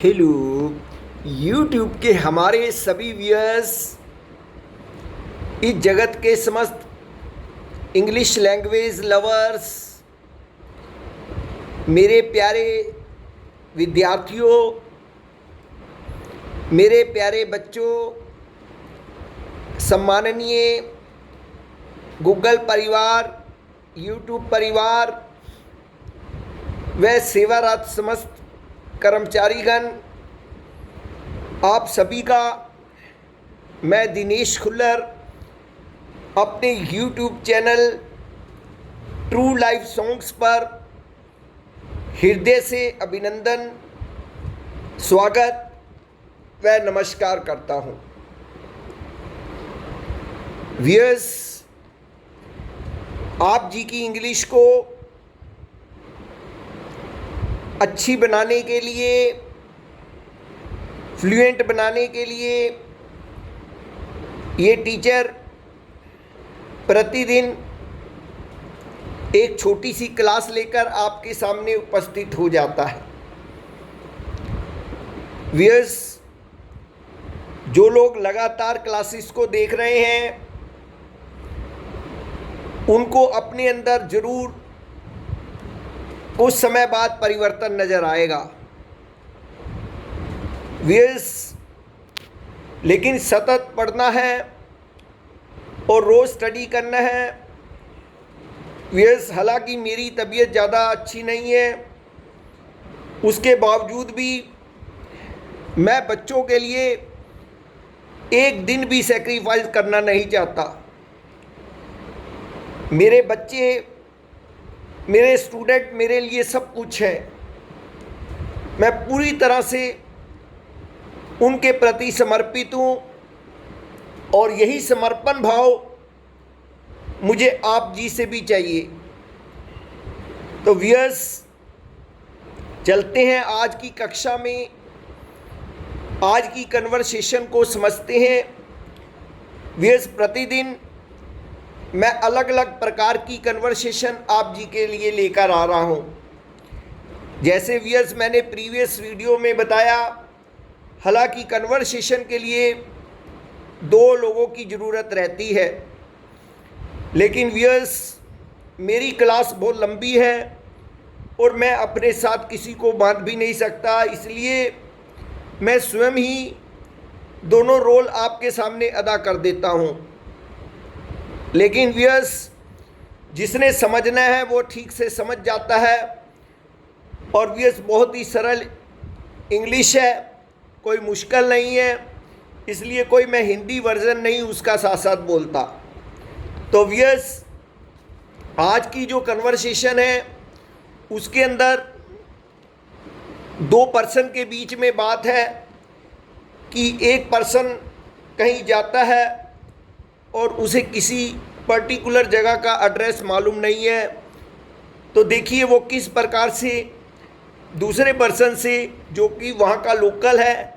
Hello YouTube के हमारे सभी व्यूअर्स, इस जगत के समस्त इंग्लिश लैंग्वेज लवर्स, मेरे प्यारे विद्यार्थियों, मेरे प्यारे बच्चों, सम्माननीय गूगल परिवार, यूट्यूब परिवार व सेवारत समस्त कर्मचारीगण, आप सभी का मैं दिनेश खुल्लर अपने YouTube channel true life songs पर हृदय से अभिनंदन, स्वागत व नमस्कार करता हूं। व्यूअर्स, आप जी की इंग्लिश को अच्छी बनाने के लिए, फ्लुएंट बनाने के लिए ये टीचर प्रतिदिन एक छोटी सी क्लास लेकर आपके सामने उपस्थित हो जाता है। व्यूअर्स, जो लोग लगातार क्लासेस को देख रहे हैं उनको अपने अंदर जरूर कुछ समय बाद परिवर्तन नजर आएगा। व्यूअर्स, लेकिन सतत पढ़ना है और रोज स्टडी करना है। व्यूअर्स, हालांकि मेरी तबीयत ज़्यादा अच्छी नहीं है, उसके बावजूद भी मैं बच्चों के लिए एक दिन भी सेक्रीफाइस करना नहीं चाहता। मेरे बच्चे, मेरे स्टूडेंट मेरे लिए सब कुछ है। मैं पूरी तरह से उनके प्रति समर्पित हूँ और यही समर्पण भाव मुझे आप जी से भी चाहिए। तो व्यूअर्स, चलते हैं आज की कक्षा में, आज की कन्वर्सेशन को समझते हैं। व्यूअर्स, प्रतिदिन मैं अलग अलग प्रकार की कन्वर्सेशन आप जी के लिए लेकर आ रहा हूँ। जैसे व्यूअर्स, मैंने प्रीवियस वीडियो में बताया, हालांकि कन्वर्सेशन के लिए दो लोगों की ज़रूरत रहती है, लेकिन व्यूअर्स मेरी क्लास बहुत लंबी है और मैं अपने साथ किसी को बांध भी नहीं सकता, इसलिए मैं स्वयं ही दोनों रोल आपके सामने अदा कर देता हूँ। लेकिन व्यूअर्स, जिसने समझना है वो ठीक से समझ जाता है। और व्यूअर्स, बहुत ही सरल इंग्लिश है, कोई मुश्किल नहीं है, इसलिए कोई मैं हिंदी वर्जन नहीं उसका साथ साथ बोलता। तो व्यूअर्स, आज की जो कन्वर्सेशन है उसके अंदर दो पर्सन के बीच में बात है कि एक पर्सन कहीं जाता है और उसे किसी पर्टिकुलर जगह का एड्रेस मालूम नहीं है। तो देखिए वो किस प्रकार से दूसरे पर्सन से, जो कि वहाँ का लोकल है,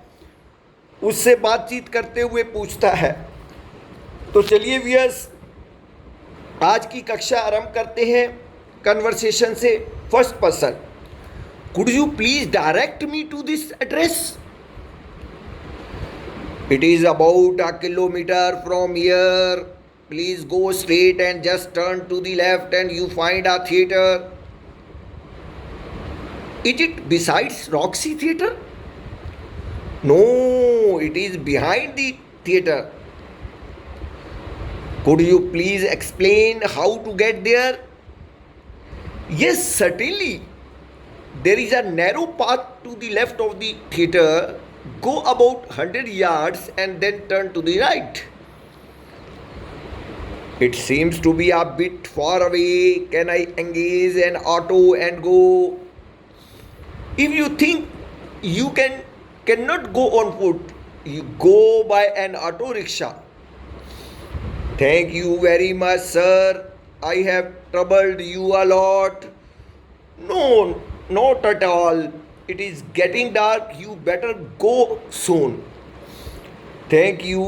उससे बातचीत करते हुए पूछता है। तो चलिए व्यूअर्स, आज की कक्षा आरंभ करते हैं कन्वर्सेशन से। First person, could you please direct me to this address? It is about a kilometer from here. Please go straight and just turn to the left and you find a theater. Is it besides Roxy Theatre? No, it is behind the theatre. Could you please explain how to get there? Yes, certainly. There is a narrow path to the left of the theatre. Go about 100 yards and then turn to the right. It seems to be a bit far away. Can I engage an auto and go? If you think you cannot go on foot, you go by an auto rickshaw. Thank you very much, sir. I have troubled you a lot. No, not at all. It is getting dark. You better go soon. Thank you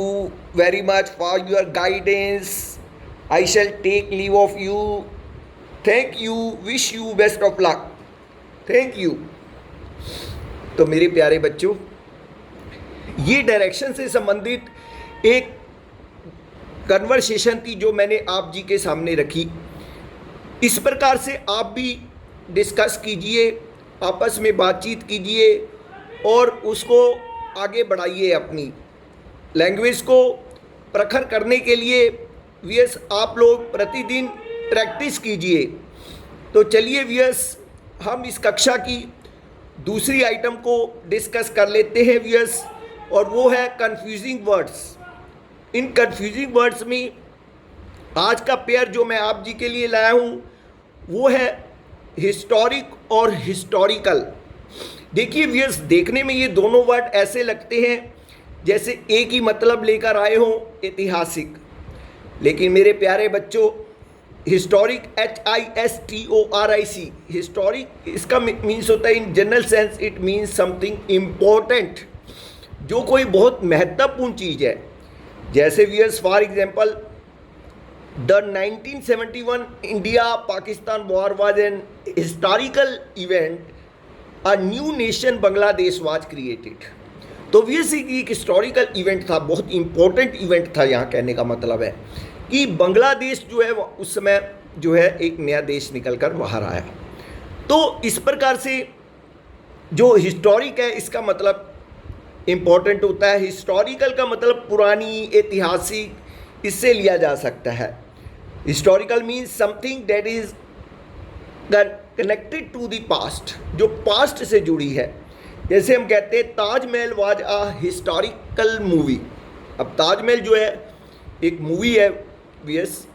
very much for your guidance. I shall take leave of you. Thank you. Wish you best of luck. Thank you. तो मेरे प्यारे बच्चों, ये direction से संबंधित एक conversation थी जो मैंने आप जी के सामने रखी। इस प्रकार से आप भी डिस्कस कीजिए, आपस में बातचीत कीजिए और उसको आगे बढ़ाइए। अपनी लैंग्वेज को प्रखर करने के लिए वियस आप लोग प्रतिदिन प्रैक्टिस कीजिए। तो चलिए वियस, हम इस कक्षा की दूसरी आइटम को डिस्कस कर लेते हैं वियस, और वो है कन्फ्यूजिंग वर्ड्स। इन कन्फ्यूजिंग वर्ड्स में आज का पेयर जो मैं आप जी के लिए लाया हूँ वो है हिस्टोरिक और हिस्टोरिकल। देखिए वियस, देखने में ये दोनों वर्ड ऐसे लगते हैं जैसे एक ही मतलब लेकर आए हों, ऐतिहासिक। लेकिन मेरे प्यारे बच्चों, हिस्टोरिक HISTORIC, हिस्टोरिक इसका मीन्स होता है, in general sense it means something important, जो कोई बहुत महत्वपूर्ण चीज़ है। जैसे wars for example, the 1971 India Pakistan war was an historical event, a new nation Bangladesh was created. तो वियर्स एक हिस्टोरिकल इवेंट था, बहुत इंपॉर्टेंट इवेंट था। यहाँ कहने का मतलब है कि बांग्लादेश जो है उस समय जो है एक नया देश निकल कर बाहर आया। तो इस प्रकार से जो हिस्टोरिक है इसका मतलब इम्पॉर्टेंट होता है, हिस्टोरिकल का मतलब पुरानी, ऐतिहासिक, इससे लिया जा सकता है। Historical means something that is connected to the past, जो पास्ट से जुड़ी है। जैसे हम कहते हैं Taj Mahal was a historical movie. अब ताजमहल जो है एक मूवी है वियस,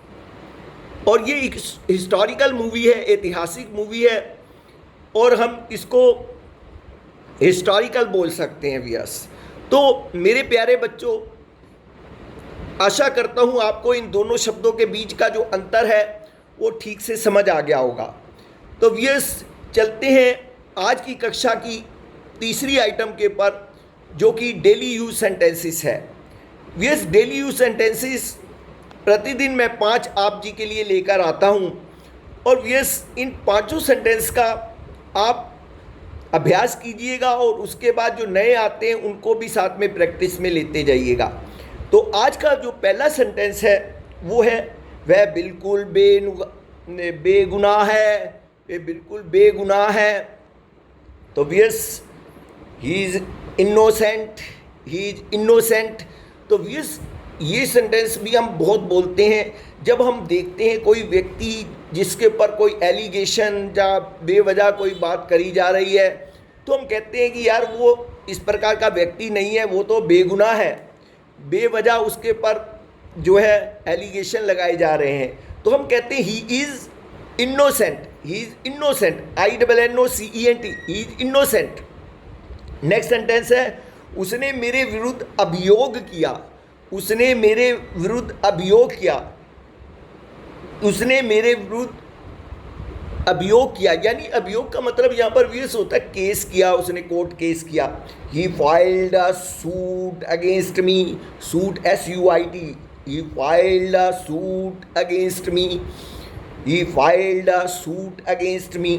और ये एक हिस्टोरिकल मूवी है, ऐतिहासिक मूवी है, और हम इसको हिस्टोरिकल बोल सकते हैं वियस। तो मेरे प्यारे बच्चों, आशा करता हूँ आपको इन दोनों शब्दों के बीच का जो अंतर है वो ठीक से समझ आ गया होगा। तो वियस, चलते हैं आज की कक्षा की तीसरी आइटम के पर, जो कि डेली यूज सेंटेंसेस है। वियस, डेली यूज सेंटेंसेस प्रतिदिन मैं 5 आप जी के लिए लेकर आता हूँ, और वियस इन 5 सेंटेंस का आप अभ्यास कीजिएगा, और उसके बाद जो नए आते हैं उनको भी साथ में प्रैक्टिस में लेते जाइएगा। तो आज का जो पहला सेंटेंस है वो है, वह बिल्कुल बेगुनाह है, वे बिल्कुल बेगुनाह है। तो वियस, he is innocent, he is innocent. तो वियस, ये सेंटेंस भी हम बहुत बोलते हैं जब हम देखते हैं कोई व्यक्ति जिसके ऊपर कोई एलिगेशन या बेवजह कोई बात करी जा रही है, तो हम कहते हैं कि यार वो इस प्रकार का व्यक्ति नहीं है, वो तो बेगुनाह है, बेवजह उसके ऊपर जो है एलिगेशन लगाए जा रहे हैं। तो हम कहते हैं ही is innocent, he is innocent, INNOCENT, he is innocent. Next sentence है, उसने मेरे विरुद्ध अभियोग किया, उसने मेरे विरुद्ध अभियोग किया, उसने मेरे विरुद्ध अभियोग किया। यानी अभियोग का मतलब यहाँ पर वियस होता है केस किया, उसने कोर्ट केस किया। He filed a suit against me, suit SUIT, he filed a suit against me, he filed a suit against me.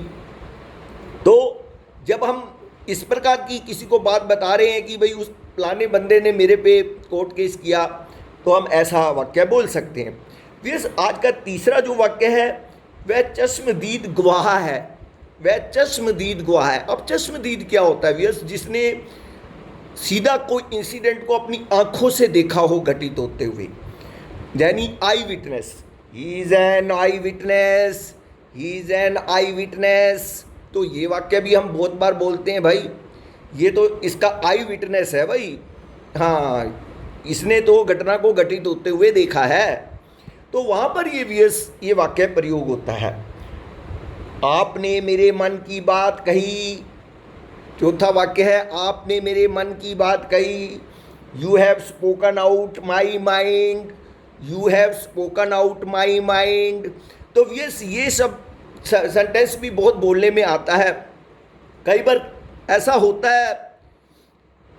तो जब हम इस प्रकार की किसी को बात बता रहे हैं कि भाई उस फलाने बंदे ने मेरे पे कोर्ट केस किया, तो हम ऐसा वाक्य बोल सकते हैं। वियस, आज का तीसरा जो वाक्य है वह चश्मदीद गवाह है, वह चश्मदीद गवाह है। अब चश्मदीद क्या होता है वियस? जिसने सीधा कोई इंसिडेंट को अपनी आंखों से देखा हो घटित होते हुए, यानी eye witness. He is an eye witness, he is an eye witness. तो ये वाक्य भी हम बहुत बार बोलते हैं, भाई ये तो इसका आई विटनेस है भाई, हाँ इसने तो घटना को घटित होते हुए देखा है। तो वहाँ पर ये वाक्य प्रयोग होता है। आपने मेरे मन की बात कही। चौथा वाक्य है, आपने मेरे मन की बात कही। You have spoken out my mind, you have spoken out my mind. तो ये सब सेंटेंस भी बहुत बोलने में आता है। कई बार ऐसा होता है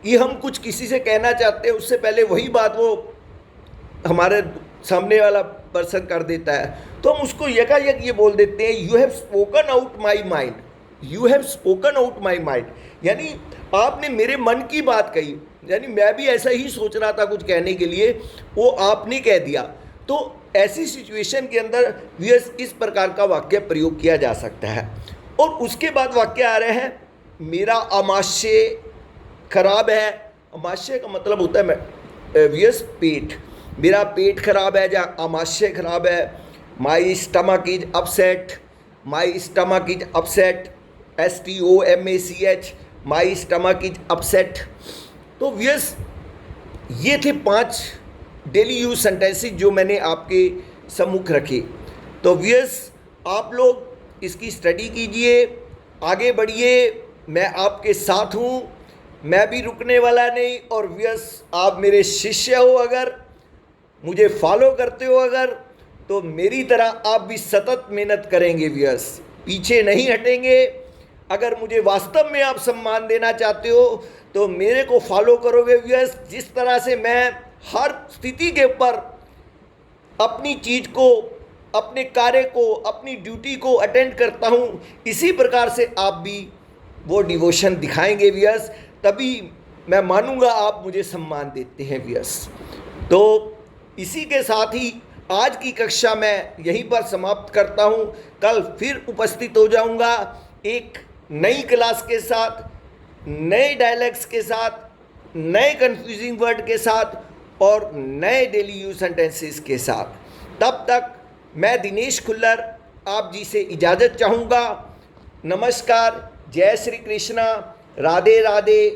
कि हम कुछ किसी से कहना चाहते हैं, उससे पहले वही बात वो हमारे सामने वाला पर्सन कर देता है, तो हम उसको यकायक ये बोल देते हैं, you have spoken out my mind. You have spoken out my mind, यानी आपने मेरे मन की बात कही, यानी मैं भी ऐसा ही सोच रहा था कुछ कहने के लिए, वो आपने कह दिया। तो ऐसी सिचुएशन के अंदर व्यूअर्स इस प्रकार का वाक्य प्रयोग किया जा सकता है। और उसके बाद वाक्य आ रहे हैं, मेरा आमाशय खराब है। आमाशय का मतलब होता है व्यूअर्स पेट, मेरा पेट खराब है या आमाशय खराब है। My stomach is upset, my stomach is upset, STOMACH, my stomach is upset. तो व्यूअर्स ये थे 5 डेली यूज सेंटेंसेस जो मैंने आपके सम्मुख रखे। तो व्यूअर्स आप लोग इसकी स्टडी कीजिए, आगे बढ़िए, मैं आपके साथ हूँ, मैं भी रुकने वाला नहीं। और व्यूअर्स आप मेरे शिष्य हो, अगर मुझे फॉलो करते हो अगर, तो मेरी तरह आप भी सतत मेहनत करेंगे व्यूअर्स, पीछे नहीं हटेंगे। अगर मुझे वास्तव में आप सम्मान देना चाहते हो तो मेरे को फॉलो करोगे व्यूअर्स। जिस तरह से मैं हर स्थिति के ऊपर अपनी चीज़ को, अपने कार्य को, अपनी ड्यूटी को अटेंड करता हूँ, इसी प्रकार से आप भी वो डिवोशन दिखाएंगे व्यूअर्स, तभी मैं मानूंगा आप मुझे सम्मान देते हैं व्यूअर्स। तो इसी के साथ ही आज की कक्षा मैं यहीं पर समाप्त करता हूँ। कल फिर उपस्थित हो जाऊँगा एक नई क्लास के साथ, नए डायलॉग्स के साथ, नए कंफ्यूजिंग वर्ड के साथ और नए डेली यूज सेंटेंसेस के साथ। तब तक मैं दिनेश खुल्लर आप जी से इजाज़त चाहूँगा। नमस्कार, जय श्री कृष्णा, राधे राधे।